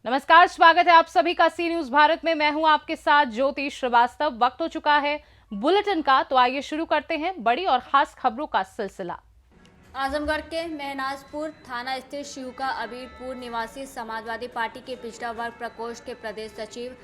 नमस्कार, स्वागत है आप सभी का सी न्यूज भारत में। मैं हूं आपके साथ ज्योति श्रीवास्तव। वक्त हो चुका है बुलेटिन का, तो आइए शुरू करते हैं बड़ी और खास खबरों का सिलसिला। आजमगढ़ के मेहनाजपुर थाना स्थित शिहुका अबीरपुर निवासी समाजवादी पार्टी के पिछड़ा वर्ग प्रकोष्ठ के प्रदेश सचिव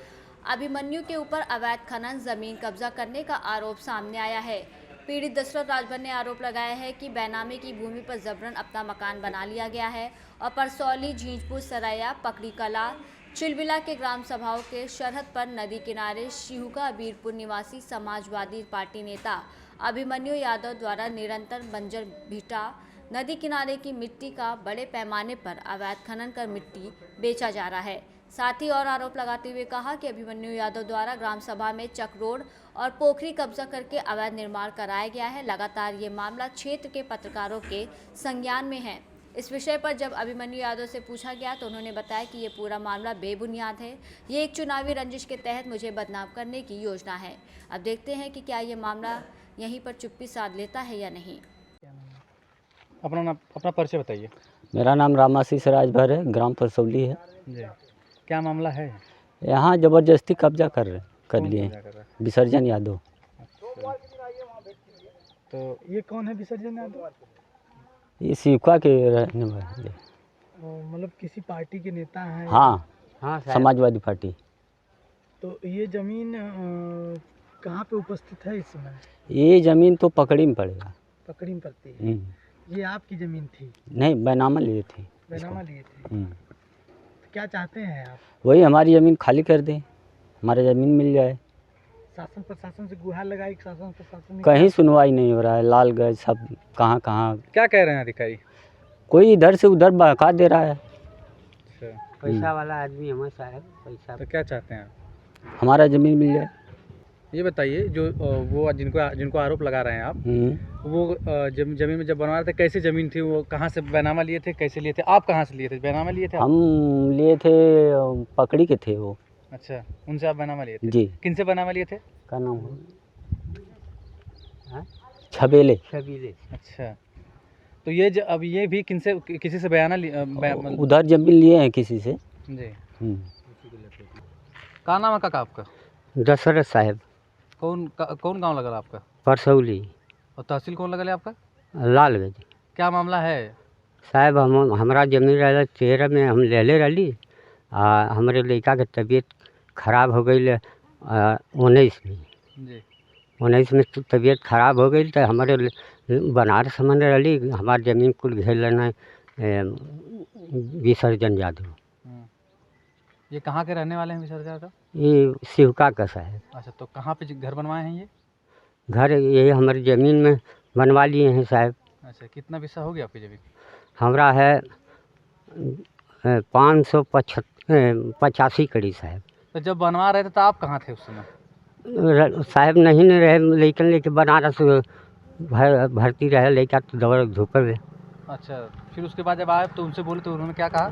अभिमन्यु के ऊपर अवैध खनन जमीन कब्जा करने का आरोप सामने आया है। पीड़ित दशरथ राजभर ने आरोप लगाया है कि बेनामी की भूमि पर जबरन अपना मकान बना लिया गया है और परसौली, झींझपुर, सरैया, पकड़ी कला, चिलबिला के ग्राम सभाओं के सरहद पर नदी किनारे शिहुका अबीरपुर निवासी समाजवादी पार्टी नेता अभिमन्यु यादव द्वारा निरंतर बंजर भिटा नदी किनारे की मिट्टी का बड़े पैमाने पर अवैध खनन कर मिट्टी बेचा जा रहा है। साथ ही और आरोप लगाते हुए कहा कि अभिमन्यु यादव द्वारा ग्राम सभा में चक रोड और पोखरी कब्जा करके अवैध निर्माण कराया गया है। लगातार ये मामला क्षेत्र के पत्रकारों के संज्ञान में है। इस विषय पर जब अभिमन्यु यादव से पूछा गया तो उन्होंने बताया कि ये पूरा मामला बेबुनियाद है। ये एक चुनावी रंजिश के तहत मुझे बदनाम करने की योजना है। अब देखते हैं कि क्या ये मामला यहीं पर चुप्पी साध लेता है या नहीं। अपना परिचय बताइए। मेरा नाम रामाशीष राजभर है, ग्राम परसौली है जी। क्या मामला है? यहाँ ज़बरदस्ती कब्जा कर लिए विसर्जन यादव। अच्छा। तो ये कौन है विसर्जन यादव? ये शिवका के रहने वाले। मतलब किसी पार्टी के नेता हैं? हाँ, समाजवादी पार्टी। तो ये जमीन कहाँ पे उपस्थित है इस समय? ये ज़मीन तो पकड़ी में पड़ेगा। पकड़ी में पड़ती है। ये आपकी ज़मीन थी? नहीं, बैनामा लिए थे। बैनामा लिए थे। तो क्या चाहते हैं आप? वही हमारी ज़मीन खाली कर दें, हमारी ज़मीन मिल जाए। शासन प्रशासन से गुहार लगाई, शासन प्रशासन कहीं सुनवाई नहीं हो रहा है। लालगंज सब कहाँ क्या कह रहे हैं अधिकारी? कोई इधर से उधर बहका दे रहा है। अच्छा। पैसा वाला आदमी हमारे साहब, पैसा। तो क्या चाहते हैं आप? हमारा ज़मीन मिल जाए। ये बताइए, जो वो जिनको आरोप लगा रहे हैं आप, वो जमीन में जब बनवा रहे थे कैसे ज़मीन थी? वो कहाँ से बैनामा लिए थे, कैसे लिए थे? आप कहाँ से लिए थे? बैनामा लिए थे आप? हम लिए थे, पकड़ी के थे वो। अच्छा, उनसे आप बैनामा लिए थे? जी। किन से बैनामा लिए थे? क्या नाम है? छबेले। अच्छा, तो ये अब ये भी किसी से बयाना उधर जमीन लिए हैं किसी से जी। क्या नाम है काका आपका? दशरथ साहब। कौन गांव लगा आपका? परसौली। और तहसील कौन लगा आपका? लालगंज। क्या मामला है साहब? हमारा जमीन रहा 13 में हम ले रही। हमारे लड़का के तबीयत खराब हो गई 19 में जी। 19 में तबीयत खराब हो गई तो हमारे बनारस में रही। हमारी ज़मीन कुल घेर लेना विसर्जन यादव। ये कहाँ के रहने वाले हैं विसर्जन यादव? ये शिवका का साहब। अच्छा, तो कहाँ पे घर बनवाए हैं ये? घर ये हमारी ज़मीन में बनवा लिए हैं साहब। अच्छा, कितना बिस्सा हो गया आपकी ज़मीन? हमारा है 585 कड़ी साहब। तो जब बनवा रहे थे तो आप कहाँ थे उस समय? साहब नहीं रहे, लेकिन लेके बनारस भर्ती रहे लेकर तो दौड़ धूपर में। अच्छा, फिर उसके बाद जब आए तो उनसे बोले तो उन्होंने क्या कहा?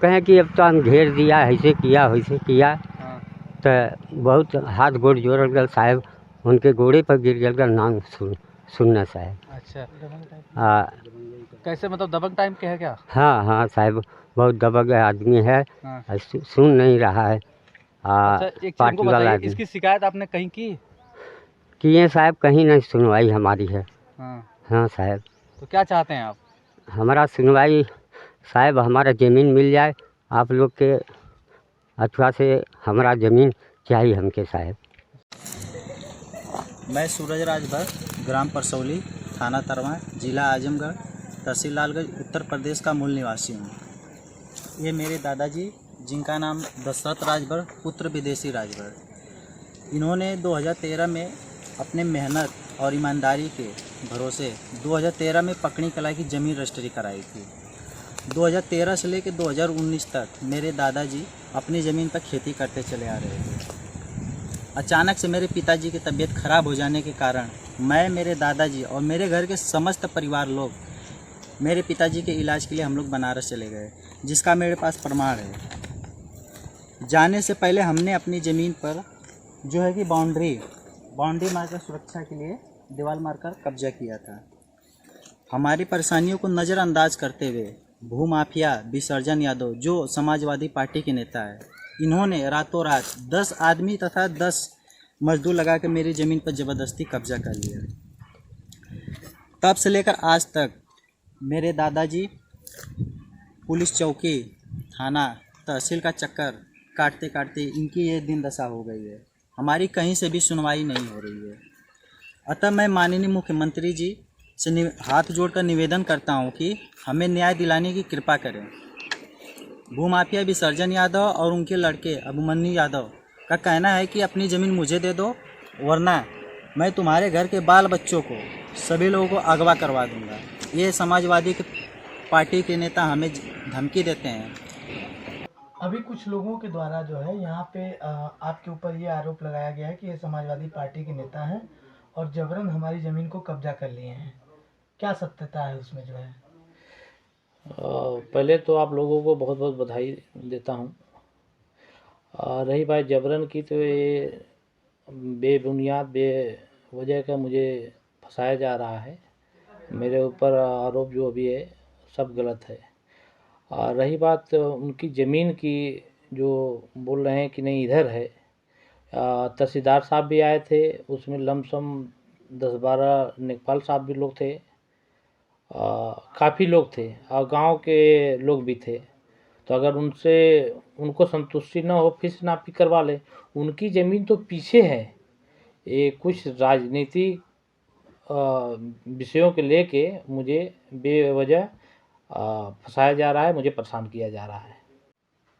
कहें कि अब तो हम घेर दिया, ऐसे किया वैसे किया। हाँ। तो बहुत हाथ गोड़ जोड़ गल साहब, उनके गोड़े पर गिर गल नाम सुनना साहब। अच्छा। कैसे मतलब दबंग टाइम के है क्या? हाँ साहब, बहुत दबंग आदमी है। हाँ। सुन नहीं रहा है। अच्छा, एक पार्टी वाला इसकी शिकायत आपने कहीं की? किए साहब, कहीं नहीं सुनवाई हमारी है। हाँ साहब। तो क्या चाहते हैं आप? हमारा सुनवाई साहब, हमारा ज़मीन मिल जाए आप लोग के अथवा से। हमारा ज़मीन चाहिए हमके साहब। मैं सूरज राजभर, ग्राम परसौली, थाना तरवा, जिला आजमगढ़, तहसील लालगंज, उत्तर प्रदेश का मूल निवासी हूँ। ये मेरे दादाजी, जिनका नाम दशरथ राजभर पुत्र विदेशी राजभर, इन्होंने 2013 में अपने मेहनत और ईमानदारी के भरोसे 2013 में पकड़ी कला की ज़मीन रजिस्ट्री कराई थी। 2013 से लेकर 2019 तक मेरे दादाजी अपनी ज़मीन पर खेती करते चले आ रहे थे। अचानक से मेरे पिताजी की तबीयत खराब हो जाने के कारण मैं, मेरे दादाजी और मेरे घर के समस्त परिवार लोग मेरे पिताजी के इलाज के लिए हम लोग बनारस चले गए, जिसका मेरे पास प्रमाण है। जाने से पहले हमने अपनी ज़मीन पर जो है कि बाउंड्री मार्कर सुरक्षा के लिए दीवार मारकर कब्जा किया था। हमारी परेशानियों को नज़रअंदाज करते हुए भूमाफिया विसर्जन यादव जो समाजवादी पार्टी के नेता है, इन्होंने रातों रात 10 आदमी तथा 10 मजदूर लगा के मेरी ज़मीन पर ज़बरदस्ती कब्जा कर लिया। तब से लेकर आज तक मेरे दादाजी पुलिस चौकी, थाना, तहसील का चक्कर काटते काटते इनकी ये दिन दशा हो गई है। हमारी कहीं से भी सुनवाई नहीं हो रही है। अतः मैं माननीय मुख्यमंत्री जी से हाथ जोड़कर निवेदन करता हूं कि हमें न्याय दिलाने की कृपा करें। भूमाफिया विसर्जन यादव और उनके लड़के अभिमन्यु यादव का कहना है कि अपनी ज़मीन मुझे दे दो, वरना मैं तुम्हारे घर के बाल बच्चों को, सभी लोगों को अगवा करवा दूंगा। ये समाजवादी पार्टी के नेता हमें धमकी देते हैं। अभी कुछ लोगों के द्वारा जो है यहाँ पे आपके ऊपर ये आरोप लगाया गया है कि ये समाजवादी पार्टी के नेता हैं और जबरन हमारी ज़मीन को कब्जा कर लिए हैं। क्या सत्यता है उसमें जो है? पहले तो आप लोगों को बहुत बहुत बधाई देता हूँ। रही बात जबरन की, तो ये बेबुनियाद बेवजह का मुझे फंसाया जा रहा है। मेरे ऊपर आरोप जो अभी है सब गलत है। रही बात उनकी ज़मीन की, जो बोल रहे हैं कि नहीं इधर है, तहसीलदार साहब भी आए थे, उसमें लमसम 10-12 नेकपाल साहब भी लोग थे, काफ़ी लोग थे और गांव के लोग भी थे। तो अगर उनको संतुष्टि न हो फिर से नापी करवा ले। उनकी ज़मीन तो पीछे है। ये कुछ राजनीतिक विषयों के लेके मुझे बेवजह फंसाया जा रहा है, मुझे परेशान किया जा रहा है।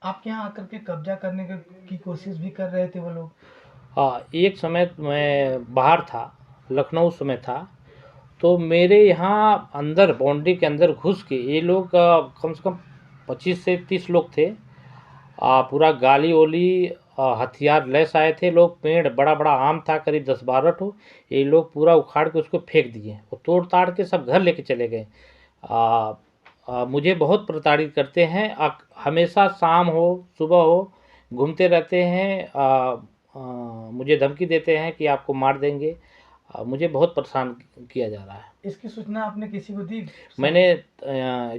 आपके यहाँ आकर के कब्जा करने की कोशिश भी कर रहे थे वो लोग? हाँ, एक समय मैं बाहर था, लखनऊ समय था, तो मेरे यहाँ अंदर बाउंड्री के अंदर घुस के ये लोग कम से कम 25 से 30 लोग थे। पूरा गाली ओली हथियार लेस आए थे लोग। पेड़ बड़ा बड़ा आम था, करीब 10-12 ठो। ये लोग पूरा उखाड़ के उसको फेंक दिए, वो तोड़ ताड़ के सब घर लेके चले गए। मुझे बहुत प्रताड़ित करते हैं। हमेशा शाम हो सुबह हो घूमते रहते हैं। मुझे धमकी देते हैं कि आपको मार देंगे। मुझे बहुत परेशान किया जा रहा है। इसकी सूचना आपने किसी को दी? मैंने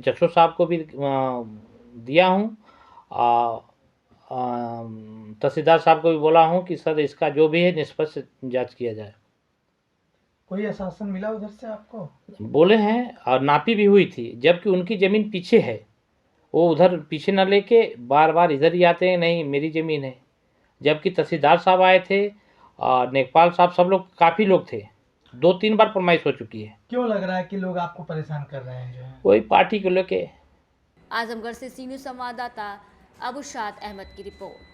जसो साहब को भी दिया हूँ, तहसीलदार साहब को भी बोला हूँ कि सर इसका जो भी है निष्पक्ष जांच किया जाए। कोई आश्वासन मिला उधर से आपको? बोले हैं और नापी भी हुई थी, जबकि उनकी ज़मीन पीछे है। वो उधर पीछे न लेके बार बार इधर ही आते हैं, नहीं मेरी ज़मीन है। जबकि तहसीलदार साहब आए थे और नेकपाल साहब, सब लोग काफ़ी लोग थे। 2-3 बार फरमाइश हो चुकी है। क्यों लग रहा है कि लोग आपको परेशान कर रहे हैं जो है? वही पार्टी को लेके। आजमगढ़ से सी न्यूज़ संवाददाता अबुशाद अहमद की रिपोर्ट।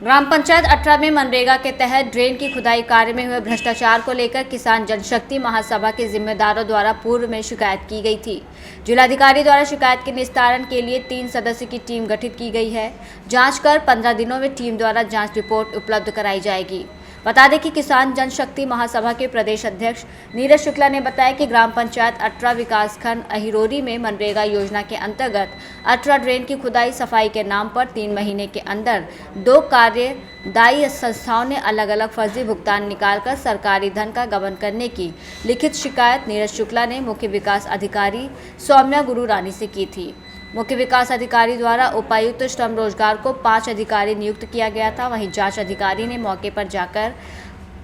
ग्राम पंचायत 18 में मनरेगा के तहत ड्रेन की खुदाई कार्य में हुए भ्रष्टाचार को लेकर किसान जनशक्ति महासभा के जिम्मेदारों द्वारा पूर्व में शिकायत की गई थी। जिलाधिकारी द्वारा शिकायत के निस्तारण के लिए 3 सदस्य की टीम गठित की गई है। जांच कर 15 दिनों में टीम द्वारा जांच रिपोर्ट उपलब्ध कराई जाएगी। बता दें कि किसान जनशक्ति महासभा के प्रदेश अध्यक्ष नीरज शुक्ला ने बताया कि ग्राम पंचायत 18 विकासखंड अहिरोरी में मनरेगा योजना के अंतर्गत 18 ड्रेन की खुदाई सफाई के नाम पर 3 महीने के अंदर 2 कार्यदायी संस्थाओं ने अलग अलग फर्जी भुगतान निकालकर सरकारी धन का गबन करने की लिखित शिकायत नीरज शुक्ला ने मुख्य विकास अधिकारी सौम्या गुरु रानी से की थी। मुख्य विकास अधिकारी द्वारा उपायुक्त श्रम रोजगार को 5 अधिकारी नियुक्त किया गया था। वहीं जांच अधिकारी ने मौके पर जाकर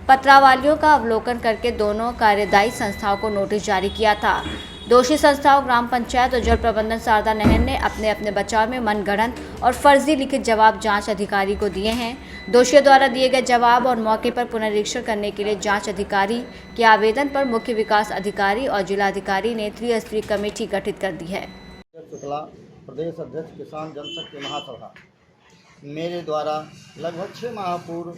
पत्रावलियों का अवलोकन करके दोनों कार्यदायी संस्थाओं को नोटिस जारी किया था। दोषी संस्थाओं ग्राम पंचायत और जल प्रबंधन शारदा नहर ने अपने अपने बचाव में मनगढ़ंत और फर्जी लिखित जवाब जांच अधिकारी को दिए हैं। दोषियों द्वारा दिए गए जवाब और मौके पर पुनरीक्षण करने के लिए जांच अधिकारी के आवेदन पर मुख्य विकास अधिकारी और जिलाधिकारी ने त्रिस्तरीय कमेटी गठित कर दी है। शुक्ला, प्रदेश अध्यक्ष किसान जनशक्ति महासभा। मेरे द्वारा लगभग 6 माह पूर्व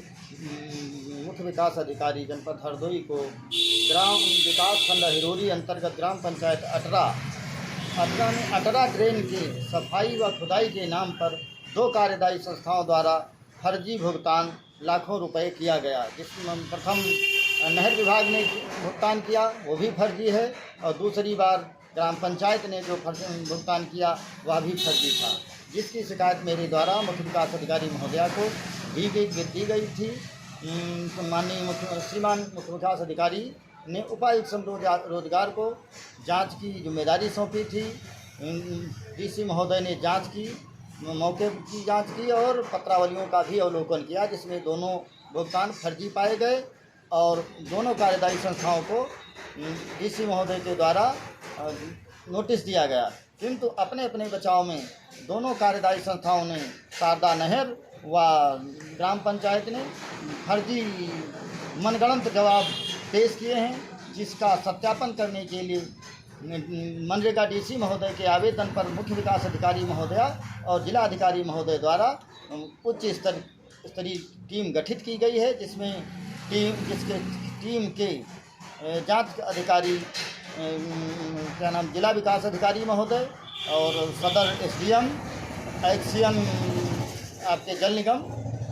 मुख्य विकास अधिकारी जनपद हरदोई को ग्राम विकास खंड हिरोरी अंतर्गत ग्राम पंचायत 18 में 18 ड्रेन की सफाई व खुदाई के नाम पर 2 कार्यदायी संस्थाओं द्वारा फर्जी भुगतान लाखों रुपए किया गया। जिसमें प्रथम नहर विभाग ने भुगतान किया, वो भी फर्जी है, और दूसरी बार ग्राम पंचायत ने जो भुगतान किया वह भी फर्जी था, जिसकी शिकायत मेरे द्वारा मुख्य विकास अधिकारी महोदया को दी गई थी। माननीय श्रीमान मुख्य विकास अधिकारी ने उपायुक्त रोजगार को जांच की जिम्मेदारी सौंपी थी। डीसी महोदय ने जांच की, मौके की जांच की और पत्रावलियों का भी अवलोकन किया, जिसमें दोनों भुगतान फर्जी पाए गए और दोनों कार्यदायी संस्थाओं को डीसी महोदय के द्वारा नोटिस दिया गया। किंतु अपने अपने बचाव में दोनों कार्यदायी संस्थाओं ने, शारदा नहर व ग्राम पंचायत ने फर्जी मनगढ़ंत जवाब पेश किए हैं, जिसका सत्यापन करने के लिए मनरेगा डीसी महोदय के आवेदन पर मुख्य विकास अधिकारी महोदया और जिला अधिकारी महोदय द्वारा उच्च स्तरीय टीम गठित की गई है, जिसमें टीम के जांच अधिकारी जिला विकास अधिकारी महोदय और सदर एसडीएम, एक्सीएन आपके जल निगम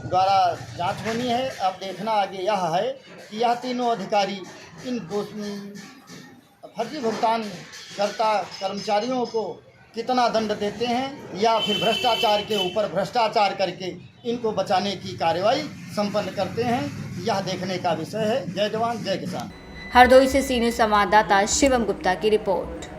द्वारा जांच होनी है। अब देखना आगे यह है कि यह तीनों अधिकारी इन फर्जी भुगतान करता कर्मचारियों को कितना दंड देते हैं या फिर भ्रष्टाचार के ऊपर भ्रष्टाचार करके इनको बचाने की कार्रवाई संपन्न करते हैं, यह देखने का विषय है। जय जवान जय किसान। हरदोई से सी न्यूज संवाददाता शिवम गुप्ता की रिपोर्ट।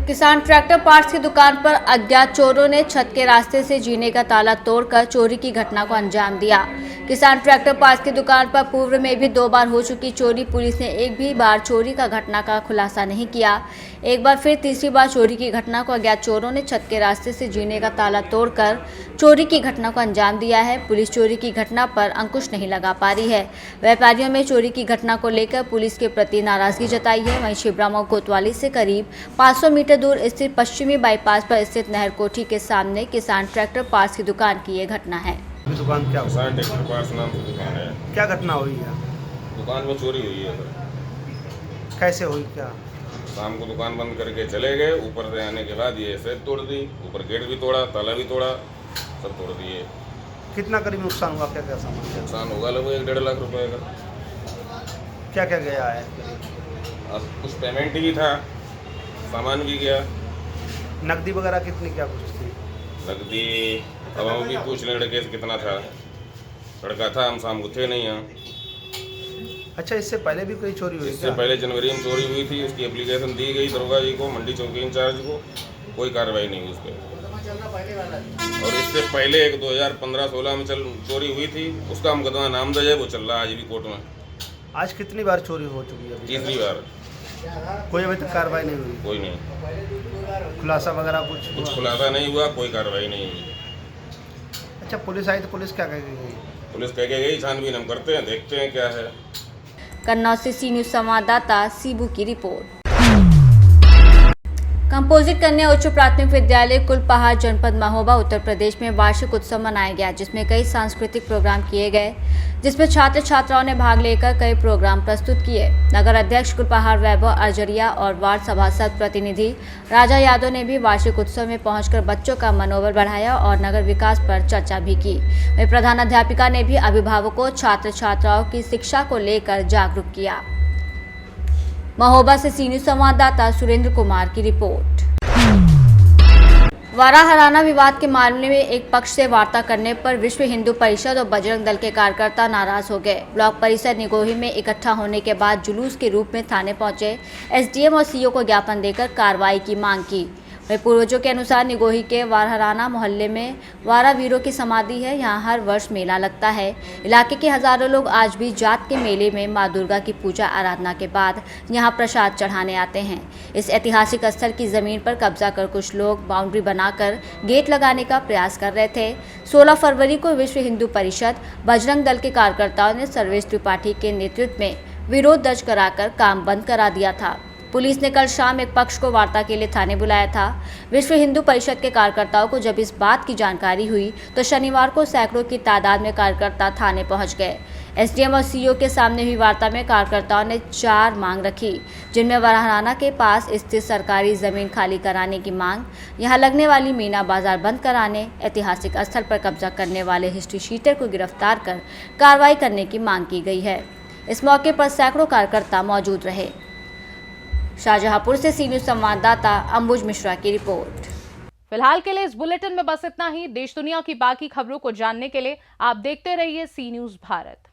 किसान ट्रैक्टर पार्ट्स की दुकान पर अज्ञात चोरों ने छत के रास्ते से जीने का ताला तोड़कर चोरी की घटना को अंजाम दिया। किसान ट्रैक्टर पार्ट्स की दुकान पर पूर्व में भी 2 बार हो चुकी चोरी, पुलिस ने एक भी बार चोरी का घटना का खुलासा नहीं किया। एक बार फिर तीसरी बार चोरी की घटना को अज्ञात चोरों ने छत के रास्ते से जीने का ताला तोड़कर चोरी की घटना को अंजाम दिया है। पुलिस चोरी की घटना पर अंकुश नहीं लगा पा रही है। व्यापारियों में चोरी की घटना को लेकर पुलिस के प्रति नाराजगी जताई है। वहीं छिबरामऊ कोतवाली से करीब 500 मीटर दूर स्थित पश्चिमी बाईपास पर स्थित नहर कोठी के सामने किसान ट्रैक्टर पार्ट्स की दुकान की ये घटना है। दुकान क्या किसान ट्रैक्टर पार्ट्स नाम की दुकान है। क्या घटना हुई है? दुकान में चोरी हुई है सर। कैसे हुई? क्या शाम को दुकान बंद करके चले गए, ऊपर से आने के बाद ये सेट तोड़ दी, ऊपर गेट भी तोड़ा, ताला भी तोड़ा, सब तोड़ दिए। कितना करीब नुकसान हुआ? क्या क्या सामान? नुकसान होगा लगभग 1-1.5 लाख रुपए का। क्या क्या गया है? अब कुछ पेमेंट भी था, सामान भी गया। नकदी वगैरह कितनी क्या कुछ थी? नकदी अब हम भी पूछ लें लड़के से कितना था। लड़का था, हम शाम को थे नहीं यहाँ। अच्छा, इससे पहले भी कोई चोरी हुई? इससे पहले जनवरी में चोरी हुई थी, उसकी एप्लीकेशन दी गई दरोगा जी को, मंडी चौकी इंचार्ज को, कोई कार्रवाई नहीं हुई उस पर। और इससे पहले एक 2015-16 में चोरी हुई थी, उसका मुकदमा नामजद है, वो चल रहा है आज भी कोर्ट में। आज कितनी बार चोरी हो चुकी है? तीसरी बार। कोई अभी तक कार्रवाई नहीं हुई? कोई नहीं। खुलासा वगैरह कुछ खुलासा नहीं हुआ, कोई कार्रवाई नहीं हुई। अच्छा, पुलिस आई तो पुलिस क्या कह गई? पुलिस कह के गई, छानबीन हम करते हैं, देखते हैं क्या है। कन्नौज से सी न्यूज संवाददाता सीबू की रिपोर्ट। कंपोजिट कन्या उच्च प्राथमिक विद्यालय कुलपहाड़ जनपद महोबा उत्तर प्रदेश में वार्षिक उत्सव मनाया गया, जिसमें कई सांस्कृतिक प्रोग्राम किए गए, जिसमें छात्र छात्राओं ने भाग लेकर कई प्रोग्राम प्रस्तुत किए। नगर अध्यक्ष कुलपहाड़ वैभव अर्जरिया और वार्ड सभासद प्रतिनिधि राजा यादव ने भी वार्षिक उत्सव में पहुंचकर बच्चों का मनोबल बढ़ाया और नगर विकास पर चर्चा भी की। वहीं प्रधानाध्यापिका ने भी अभिभावकों छात्र छात्राओं की शिक्षा को लेकर जागरूक किया। महोबा से सी न्यूज संवाददाता सुरेंद्र कुमार की रिपोर्ट। वारा हराना विवाद के मामले में एक पक्ष से वार्ता करने पर विश्व हिंदू परिषद और बजरंग दल के कार्यकर्ता नाराज हो गए। ब्लॉक परिषद निगोही में इकट्ठा होने के बाद जुलूस के रूप में थाने पहुंचे एसडीएम और सीओ को ज्ञापन देकर कार्रवाई की मांग की। वहीं पूर्वजों के अनुसार निगोही के वारहराना मोहल्ले में वारा वीरों की समाधि है। यहां हर वर्ष मेला लगता है। इलाके के हजारों लोग आज भी जात के मेले में मां दुर्गा की पूजा आराधना के बाद यहां प्रसाद चढ़ाने आते हैं। इस ऐतिहासिक स्थल की जमीन पर कब्जा कर कुछ लोग बाउंड्री बनाकर गेट लगाने का प्रयास कर रहे थे। 16 फरवरी को विश्व हिंदू परिषद बजरंग दल के कार्यकर्ताओं ने सर्वेश त्रिपाठी के नेतृत्व में विरोध दर्ज कराकर काम बंद करा दिया था। पुलिस ने कल शाम एक पक्ष को वार्ता के लिए थाने बुलाया था। विश्व हिंदू परिषद के कार्यकर्ताओं को जब इस बात की जानकारी हुई तो शनिवार को सैकड़ों की तादाद में कार्यकर्ता थाने पहुंच गए। एसडीएम और सीईओ के सामने हुई वार्ता में कार्यकर्ताओं ने 4 मांग रखी, जिनमें वारहराना के पास स्थित सरकारी जमीन खाली कराने की मांग, यहां लगने वाली मीना बाजार बंद कराने, ऐतिहासिक स्थल पर कब्जा करने वाले हिस्ट्री शीटर को गिरफ्तार कर कार्रवाई करने की मांग की गई है। इस मौके पर सैकड़ों कार्यकर्ता मौजूद रहे। शाहजहांपुर से सी न्यूज संवाददाता अंबुज मिश्रा की रिपोर्ट। फिलहाल के लिए इस बुलेटिन में बस इतना ही। देश दुनिया की बाकी खबरों को जानने के लिए आप देखते रहिए सी न्यूज़ भारत।